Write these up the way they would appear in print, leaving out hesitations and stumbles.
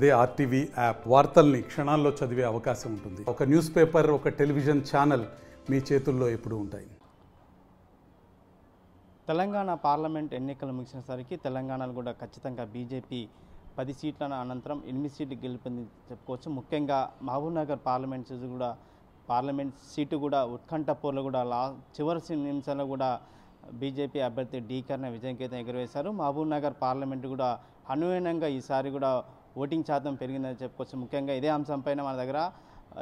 అదే RTV app వార్తల్ని క్షణాల్లో చదివే అవకాశం ఉంటుంది. ఒక న్యూస్ పేపర్, ఒక టెలివిజన్ ఛానల్ మీ చేతుల్లో ఎప్పుడూ ఉంటాయి. తెలంగాణ పార్లమెంట్ ఎన్నికలు ముగిసినసరికి తెలంగాణలో కూడా ఖచ్చితంగా బీజేపీ 10 సీట్ల అనంతరం 8 సీట్లు గెలుపొంది చెప్పుకోవచ్చు. ముఖ్యంగా మహబూబ్నగర్ పార్లమెంట్ సీటు కూడా ఉత్కంఠ పోర్లు కూడా చివరి నిమిషంలో కూడా బీజేపీ అభ్యర్థి డీకర్ణ విజయకేతం ఎగురవేశారు. మహబూబ్నగర్ పార్లమెంటు కూడా అనుగుణంగా ఈసారి కూడా ఓటింగ్ శాతం పెరిగిందని చెప్పుకోవచ్చు. ముఖ్యంగా ఇదే అంశంపైన మన దగ్గర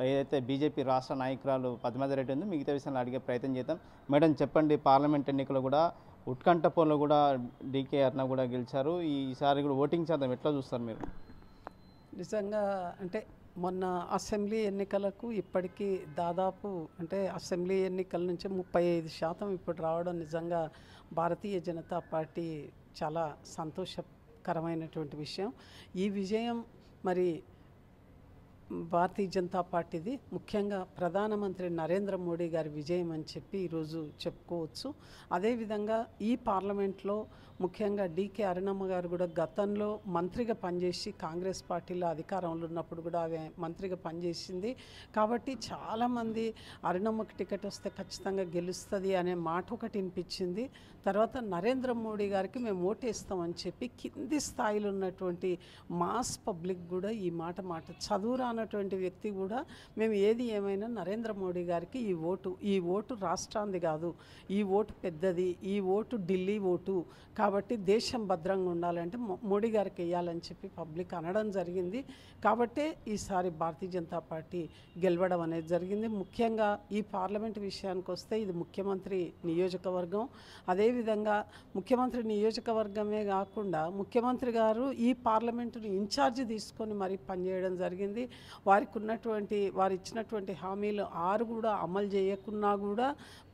ఏదైతే బీజేపీ రాష్ట్ర నాయకురాలు పద్మావతి రెడ్డి ఉంది, మిగతా విషయాలు అడిగే ప్రయత్నం చేద్దాం. మేడం చెప్పండి, పార్లమెంట్ ఎన్నికలు కూడా ఉత్కంఠ పోర్లో కూడా డీకే అర్ణ కూడా గెలిచారు. ఈసారి కూడా ఓటింగ్ శాతం ఎట్లా చూస్తారు మీరు? నిజంగా అంటే మొన్న అసెంబ్లీ ఎన్నికలకు ఇప్పటికీ దాదాపు అంటే అసెంబ్లీ ఎన్నికల నుంచి 35% ఇప్పుడు రావడం నిజంగా భారతీయ జనతా పార్టీ చాలా సంతోషకరమైనటువంటి విషయం. ఈ విజయం మరి భారతీయ జనతా పార్టీది, ముఖ్యంగా ప్రధానమంత్రి నరేంద్ర మోడీ గారి విజయం అని చెప్పి ఈరోజు చెప్పుకోవచ్చు. అదేవిధంగా ఈ పార్లమెంట్లో ముఖ్యంగా డీకే అరుణమ్మ గారు కూడా గతంలో మంత్రిగా పనిచేసి కాంగ్రెస్ పార్టీలో అధికారంలో ఉన్నప్పుడు కూడా ఆమె మంత్రిగా పనిచేసింది. కాబట్టి చాలామంది అరుణమ్మకి టికెట్ వస్తే ఖచ్చితంగా గెలుస్తుంది అనే మాట ఒకటి వినిపించింది. తర్వాత నరేంద్ర మోడీ గారికి మేము ఓటేస్తామని చెప్పి కింది స్థాయిలో ఉన్నటువంటి మాస్ పబ్లిక్ కూడా ఈ మాట చదువు రానటువంటి వ్యక్తి కూడా మేము ఏది ఏమైనా నరేంద్ర మోడీ గారికి ఈ ఓటు రాష్ట్రాంది కాదు, ఈ ఓటు పెద్దది, ఈ ఓటు ఢిల్లీ ఓటు, కాబట్టి దేశం భద్రంగా ఉండాలంటే మోడీ గారికి వేయాలని చెప్పి పబ్లిక్ అనడం జరిగింది. కాబట్టే ఈసారి భారతీయ జనతా పార్టీ గెలవడం అనేది జరిగింది. ముఖ్యంగా ఈ పార్లమెంట్ విషయానికి వస్తే ఇది ముఖ్యమంత్రి నియోజకవర్గం. అదేవిధంగా ముఖ్యమంత్రి నియోజకవర్గమే కాకుండా ముఖ్యమంత్రి గారు ఈ పార్లమెంటును ఇన్ఛార్జి తీసుకొని మరీ పనిచేయడం జరిగింది. వారు ఇచ్చినటువంటి హామీలు 6 కూడా అమలు చేయకున్నా కూడా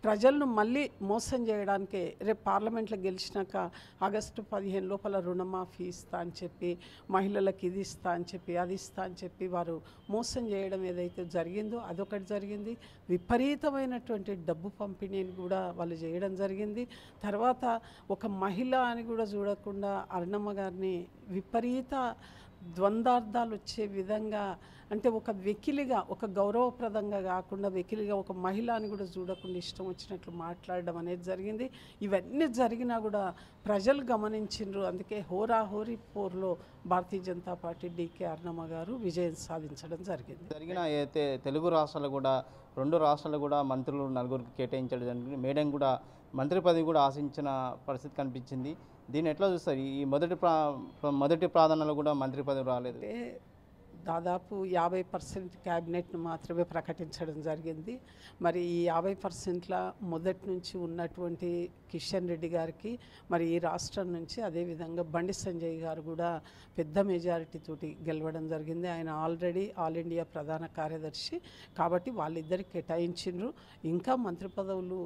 ప్రజలను మళ్ళీ మోసం చేయడానికే రేపు పార్లమెంట్లో గెలిచినాక ఆగస్టు 15 లోపల రుణమాఫీ ఇస్తా అని చెప్పి, మహిళలకు ఇది ఇస్తా అని చెప్పి, అది ఇస్తా అని చెప్పి వారు మోసం చేయడం ఏదైతే జరిగిందో అదొకటి జరిగింది. విపరీతమైనటువంటి డబ్బు పంపిణీని కూడా వాళ్ళు చేయడం జరిగింది. తర్వాత ఒక మహిళ అని కూడా చూడకుండా అరుణమ్మ గారిని విపరీత ద్వంద్వార్థాలు వచ్చే విధంగా, అంటే ఒక వెకిలిగా, ఒక గౌరవప్రదంగా కాకుండా వెకిలిగా ఒక మహిళ అని కూడా చూడకుండా ఇష్టం వచ్చినట్లు మాట్లాడడం అనేది జరిగింది. ఇవన్నీ జరిగినా కూడా ప్రజలు గమనించిండ్రు. అందుకే హోరాహోరీ పోర్లో భారతీయ జనతా పార్టీ డీకే అరుణమ్మ గారు విజయం సాధించడం జరిగింది. జరిగిన అయితే తెలుగు రాష్ట్రాలు కూడా 2 రాష్ట్రాలు కూడా మంత్రులు 4కి కేటాయించడం జరిగింది. మేడం కూడా మంత్రి పదవి కూడా ఆశించిన పరిస్థితి కనిపించింది. దీన్ని ఎట్లా చూస్తారు? ఈ మొదటి ప్రాధాన్యతలో కూడా మంత్రి పదవి రాలేదు. దాదాపు 50% క్యాబినెట్ను మాత్రమే ప్రకటించడం జరిగింది. మరి ఈ 50%ల మొదటి నుంచి ఉన్నటువంటి కిషన్ రెడ్డి గారికి మరి ఈ రాష్ట్రం నుంచి అదేవిధంగా బండి సంజయ్ గారు కూడా పెద్ద మెజారిటీతోటి గెలవడం జరిగింది. ఆయన ఆల్రెడీ ఆల్ ఇండియా ప్రధాన కార్యదర్శి కాబట్టి వాళ్ళిద్దరికి కేటాయించిండ్రు. ఇంకా మంత్రి పదవులు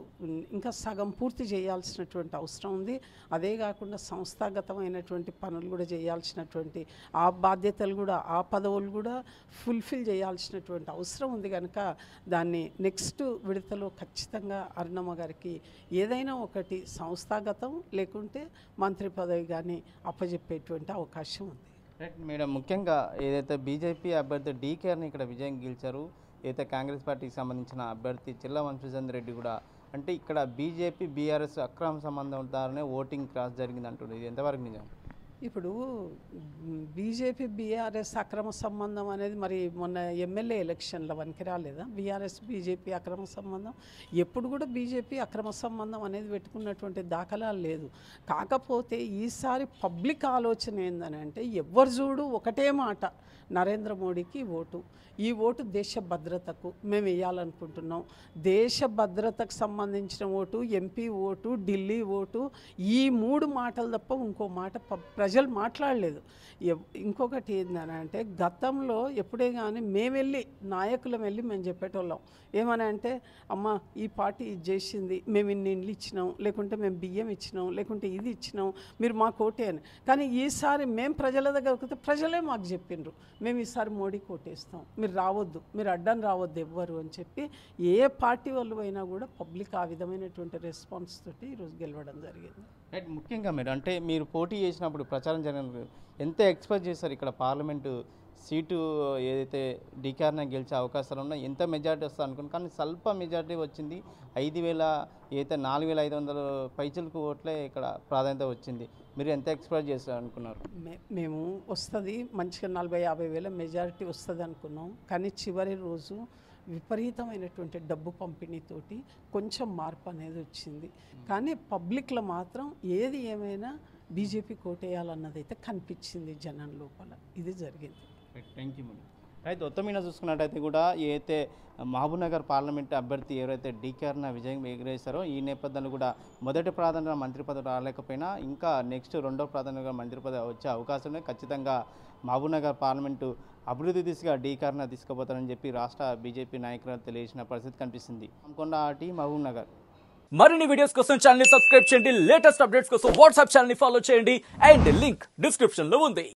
ఇంకా సగం పూర్తి చేయాల్సినటువంటి అవసరం ఉంది. అదే కాకుండా సంస్థాగతమైనటువంటి పనులు కూడా చేయాల్సినటువంటి ఆ బాధ్యతలు కూడా, ఆ పదవులు కూడా ఫుల్ఫిల్ చేయాల్సినటువంటి అవసరం ఉంది. కనుక దాన్ని నెక్స్ట్ విడతలో ఖచ్చితంగా అరుణమ్మ గారికి ఏదైనా ఒకటి సంస్థాగతం లేకుంటే మంత్రి పదవి కానీ అప్పజెప్పేటువంటి అవకాశం ఉంది. రైట్ మేడం, ముఖ్యంగా ఏదైతే బీజేపీ అభ్యర్థి డీకేని ఇక్కడ విజయం గెలిచారు, ఏదైతే కాంగ్రెస్ పార్టీకి సంబంధించిన అభ్యర్థి చిల్లా వంశీచంద్ర రెడ్డి కూడా, అంటే ఇక్కడ బీజేపీ బీఆర్ఎస్ అక్రమ సంబంధం ద్వారానే ఓటింగ్ క్రాస్ జరిగింది అంటుంది. ఇది ఎంతవరకు నిజం? ఇప్పుడు బీజేపీ బీఆర్ఎస్ అక్రమ సంబంధం అనేది మరి మొన్న ఎమ్మెల్యే ఎలక్షన్ల వనికి రాలేదా? బీఆర్ఎస్ బీజేపీ అక్రమ సంబంధం ఎప్పుడు కూడా బీజేపీ అక్రమ సంబంధం అనేది పెట్టుకున్నటువంటి దాఖలాలు లేదు. కాకపోతే ఈసారి పబ్లిక్ ఆలోచన ఏందని అంటే ఎవ్వరు చూడు ఒకటే మాట, నరేంద్ర మోడీకి ఓటు, ఈ ఓటు దేశ భద్రతకు మేము వేయాలనుకుంటున్నాం. దేశ భద్రతకు సంబంధించిన vote, MP vote, Delhi vote, ఈ 3 మాటలు తప్ప ఇంకో మాట ప్రజలు మాట్లాడలేదు. ఇంకొకటి ఏందని అంటే గతంలో ఎప్పుడే కానీ నాయకులం వెళ్ళి మేము చెప్పేటోళ్ళం ఏమని అంటే, అమ్మ ఈ పార్టీ ఇది చేసింది, మేము ఇన్ని ఇండ్లు ఇచ్చినాం, లేకుంటే మేము బియ్యం ఇచ్చినాం, లేకుంటే ఇది ఇచ్చినాం, మీరు మాకు ఓటే అని. కానీ ఈసారి మేము ప్రజల దగ్గరకు వస్తే ప్రజలే మాకు చెప్పిండ్రు, మేము ఈసారి మోడీకి ఓటేస్తాం, మీరు రావద్దు, మీరు అడ్డం రావద్దు ఎవ్వరు అని చెప్పి ఏ పార్టీ వాళ్ళు అయినా కూడా పబ్లిక్ ఆ విధమైనటువంటి రెస్పాన్స్ తోటి ఈరోజు గెలవడం జరిగింది. రైట్, ముఖ్యంగా మీరు అంటే మీరు పోటీ చేసినప్పుడు ప్రచారం జరిగినప్పుడు ఎంత ఎక్స్పెక్ట్ చేస్తారు ఇక్కడ పార్లమెంటు సీటు ఏదైతే డీకేఆర్న గెలిచే అవకాశాలు ఉన్నాయో ఎంత మెజారిటీ వస్తుంది అనుకున్నాను, కానీ స్వల్ప మెజారిటీ వచ్చింది. 5,000 ఏదైతే 4,500 పైచలకు ఓట్లే ఇక్కడ ప్రాధాన్యత వచ్చింది. మీరు ఎంత ఎక్స్పెక్ట్ చేస్తారు అనుకున్నారు? మేము వస్తుంది మంచిగా 40-50 వేల మెజారిటీ వస్తుంది అనుకున్నాం. కానీ చివరి రోజు విపరీతమైనటువంటి డబ్బు పంపిణీతోటి కొంచెం మార్పు అనేది వచ్చింది. కానీ పబ్లిక్లో మాత్రం ఏది ఏమైనా బీజేపీ కోటేయాలన్నది అయితే కనిపించింది జనం లోపల. ఇది జరిగింది. Thank you madam. అయితే మొత్తం మీద చూసుకున్నట్టయితే కూడా ఏదైతే మహబూబ్నగర్ పార్లమెంట్ అభ్యర్థి ఎవరైతే డీకేఆర్న విజయం ఎగిరేశారో ఈ నేపథ్యంలో కూడా మొదటి ప్రాధాన్యత మంత్రి పదవి రాలేకపోయినా ఇంకా నెక్స్ట్ రెండో ప్రాధాన్యత మంత్రి పదవి వచ్చే అవకాశం ఉంది. ఖచ్చితంగా మహబూబ్నగర్ పార్లమెంటు అభివృద్ధి దిశగా డీకేఆర్న తీసుకుపోతారని చెప్పి రాష్ట్ర బీజేపీ నాయకులు తెలియజేసిన పరిస్థితి కనిపిస్తుంది. హన్మకొండ ఆర్టీ మహబూబ్నగర్. మరిన్ని వీడియోస్ కోసం ఛానల్ ని సబ్స్క్రైబ్ చేయండి. లేటెస్ట్ అప్డేట్స్ కోసం వాట్సాప్ ఛానల్ ని ఫాలో చేయండి. అండ్ లింక్ డిస్క్రిప్షన్ లో ఉంది.